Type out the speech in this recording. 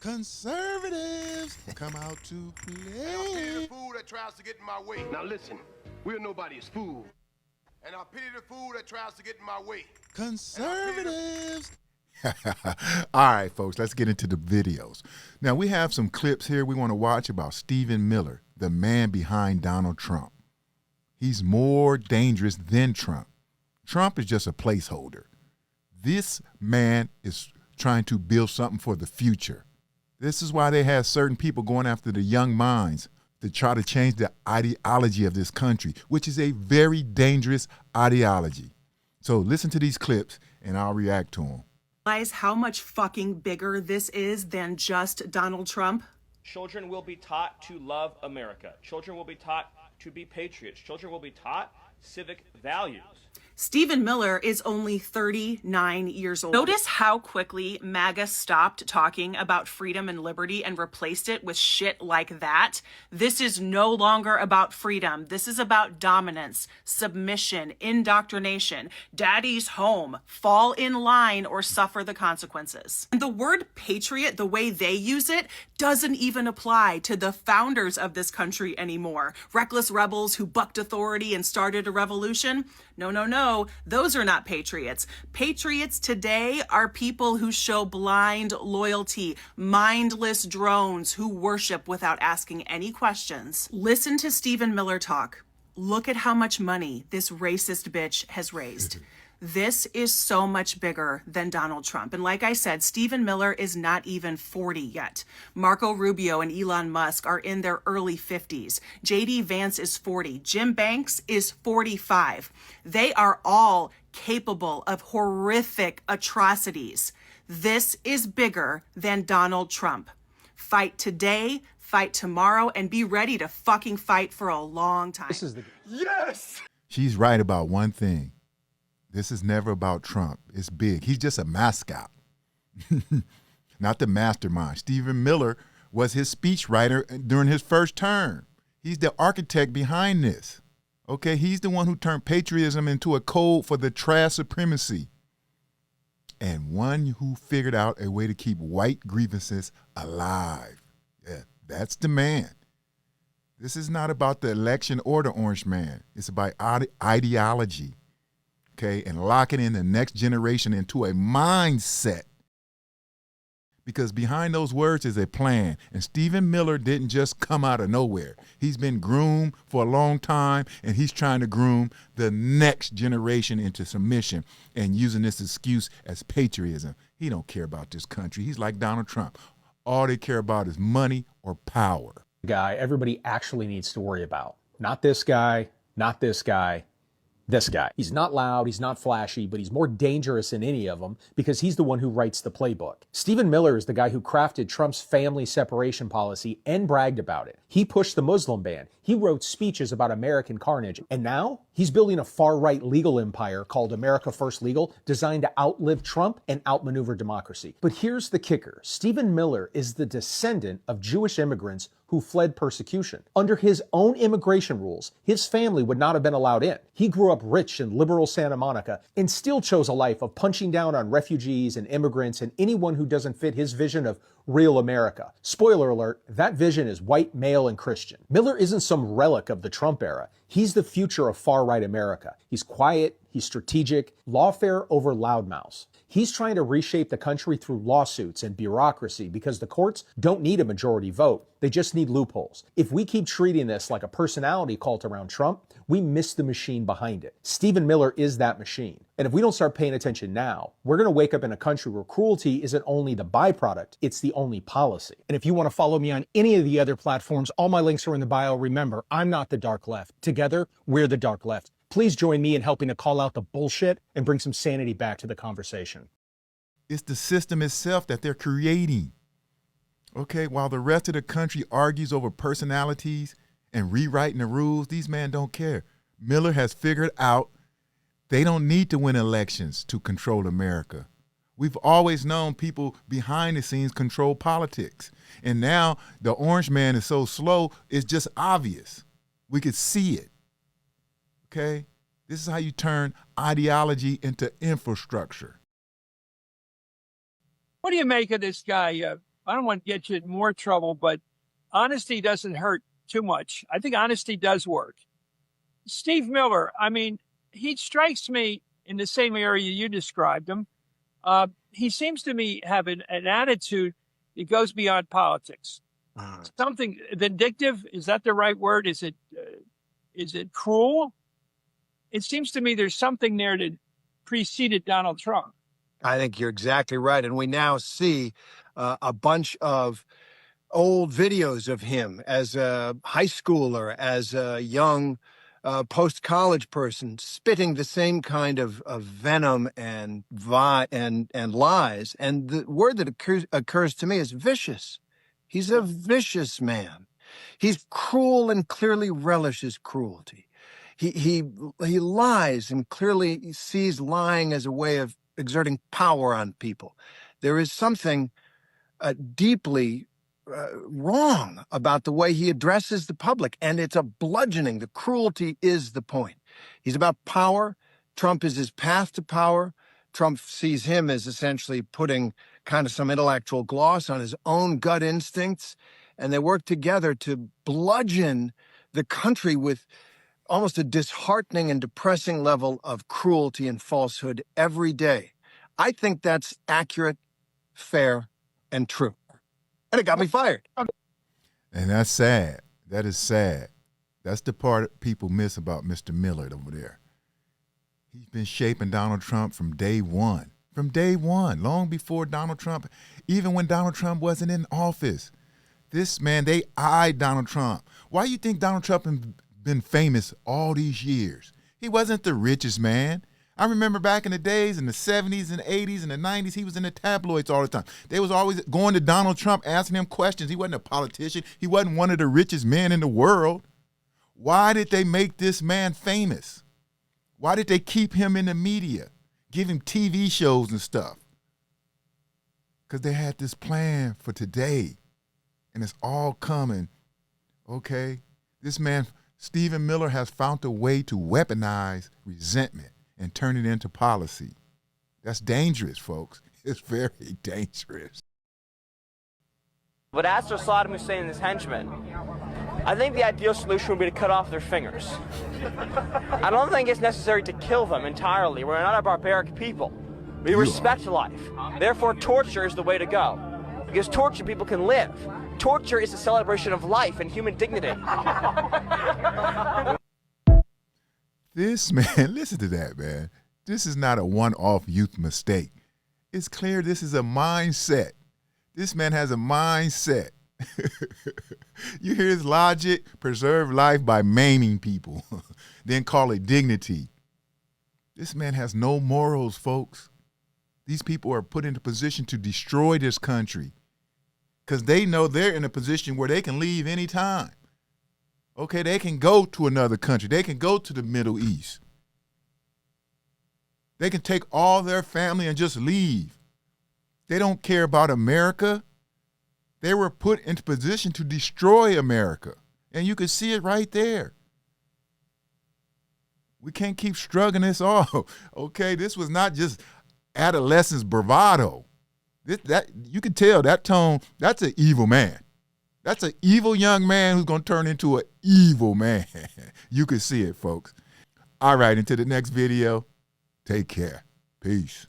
Conservatives come out to And I play. pity the fool that tries to get in my way. Now listen, we're nobody's fool. And I pity the fool that tries to get in my way. Conservatives. All right, folks, let's get into the videos. Now, we have some clips here we want to watch about Stephen Miller, the man behind Donald Trump. He's more dangerous than Trump. Trump is just a placeholder. This man is trying to build something for the future. This is why they have certain people going after the young minds to try to change the ideology of this country, which is a very dangerous ideology. So listen to these clips and I'll react to them. Realize how much fucking bigger this is than just Donald Trump? Children will be taught to love America. Children will be taught to be patriots. Children will be taught civic values. Stephen Miller is only 39 years old. Notice how quickly MAGA stopped talking about freedom and liberty and replaced it with shit like that. This is no longer about freedom. This is about dominance, submission, indoctrination. Daddy's home. Fall in line or suffer the consequences. And the word patriot, the way they use it, doesn't even apply to the founders of this country anymore. Reckless rebels who bucked authority and started a revolution. No, those are not patriots. Patriots today are people who show blind loyalty, mindless drones who worship without asking any questions. Listen to Stephen Miller talk. Look at how much money this racist bitch has raised. This is so much bigger than Donald Trump. And like I said, Stephen Miller is not even 40 yet. Marco Rubio and Elon Musk are in their early 50s. JD Vance is 40. Jim Banks is 45. They are all capable of horrific atrocities. This is bigger than Donald Trump. Fight today, fight tomorrow, and be ready to fucking fight for a long time. Yes! She's right about one thing. This is never about Trump. It's big. He's just a mascot, not the mastermind. Stephen Miller was his speechwriter during his first term. He's the architect behind this. Okay, he's the one who turned patriotism into a code for the trash supremacy, and one who figured out a way to keep white grievances alive. Yeah, that's the man. This is not about the election or the orange man. It's about ideology. Okay, and locking in the next generation into a mindset. Because behind those words is a plan. And Stephen Miller didn't just come out of nowhere. He's been groomed for a long time, and he's trying to groom the next generation into submission and using this excuse as patriotism. He don't care about this country. He's like Donald Trump. All they care about is money or power. Guy everybody actually needs to worry about. Not this guy, not this guy. This guy. He's not loud, he's not flashy, but he's more dangerous than any of them because he's the one who writes the playbook. Stephen Miller is the guy who crafted Trump's family separation policy and bragged about it. He pushed the Muslim ban. He wrote speeches about American carnage. And now he's building a far-right legal empire called America First Legal, designed to outlive Trump and outmaneuver democracy. But here's the kicker. Stephen Miller is the descendant of Jewish immigrants who fled persecution. Under his own immigration rules, his family would not have been allowed in. He grew up rich in liberal Santa Monica and still chose a life of punching down on refugees and immigrants and anyone who doesn't fit his vision of real America. Spoiler alert, that vision is white, male, and Christian. Miller isn't some relic of the Trump era. He's the future of far-right America. He's quiet, he's strategic, lawfare over loudmouths. He's trying to reshape the country through lawsuits and bureaucracy because the courts don't need a majority vote. They just need loopholes. If we keep treating this like a personality cult around Trump, we miss the machine behind it. Stephen Miller is that machine. And if we don't start paying attention now, we're going to wake up in a country where cruelty isn't only the byproduct, it's the only policy. And if you want to follow me on any of the other platforms, all my links are in the bio. Remember, I'm not the dark left. Together, we're the dark left. Please join me in helping to call out the bullshit and bring some sanity back to the conversation. It's the system itself that they're creating. Okay, while the rest of the country argues over personalities and rewriting the rules, these men don't care. Miller has figured out they don't need to win elections to control America. We've always known people behind the scenes control politics. And now the orange man is so slow, it's just obvious. We could see it. Okay? This is how you turn ideology into infrastructure. What do you make of this guy, I don't want to get you in more trouble, but honesty doesn't hurt too much. I think honesty does work. Steve Miller, I mean, he strikes me in the same area you described him. He seems to me have an attitude that goes beyond politics. Something vindictive, is that the right word? Is it cruel? It seems to me there's something there that preceded Donald Trump. I think you're exactly right. And we now see a bunch of old videos of him as a high schooler, as a young post-college person, spitting the same kind of venom and lies. And the word that occurs to me is vicious. He's a vicious man. He's cruel and clearly relishes cruelty. He lies and clearly sees lying as a way of exerting power on people. There is something deeply wrong about the way he addresses the public, and it's a bludgeoning. The cruelty is the point. He's about power. Trump is his path to power. Trump sees him as essentially putting kind of some intellectual gloss on his own gut instincts, and they work together to bludgeon the country with almost a disheartening and depressing level of cruelty and falsehood every day. I think that's accurate, fair, and true. And it got me fired. And that's sad. That is sad. That's the part people miss about Mr. Miller over there. He's been shaping Donald Trump from day one. From day one, long before Donald Trump, even when Donald Trump wasn't in office. This man, they eyed Donald Trump. Why do you think Donald Trump has been famous all these years? He wasn't the richest man. I remember back in the days, in the 70s and 80s and the 90s, he was in the tabloids all the time. They was always going to Donald Trump, asking him questions. He wasn't a politician. He wasn't one of the richest men in the world. Why did they make this man famous? Why did they keep him in the media, give him TV shows and stuff? Because they had this plan for today, and it's all coming, okay? This man, Stephen Miller, has found a way to weaponize resentment and turn it into policy. That's dangerous, folks. It's very dangerous. But as for Saddam Hussein and his henchmen, I think the ideal solution would be to cut off their fingers. I don't think it's necessary to kill them entirely. We're not a barbaric people. We respect life. Therefore, torture is the way to go. Because torture people can live. Torture is a celebration of life and human dignity. This man, listen to that, man. This is not a one-off youth mistake. It's clear this is a mindset. This man has a mindset. You hear his logic? Preserve life by maiming people, then call it dignity. This man has no morals, folks. These people are put in a position to destroy this country because they know they're in a position where they can leave anytime. Okay, they can go to another country. They can go to the Middle East. They can take all their family and just leave. They don't care about America. They were put into position to destroy America. And you can see it right there. We can't keep shrugging this off. Okay, this was not just adolescence bravado. That you can tell that tone, that's an evil man. That's an evil young man who's going to turn into an evil man. You can see it, folks. All right, until the next video, take care. Peace.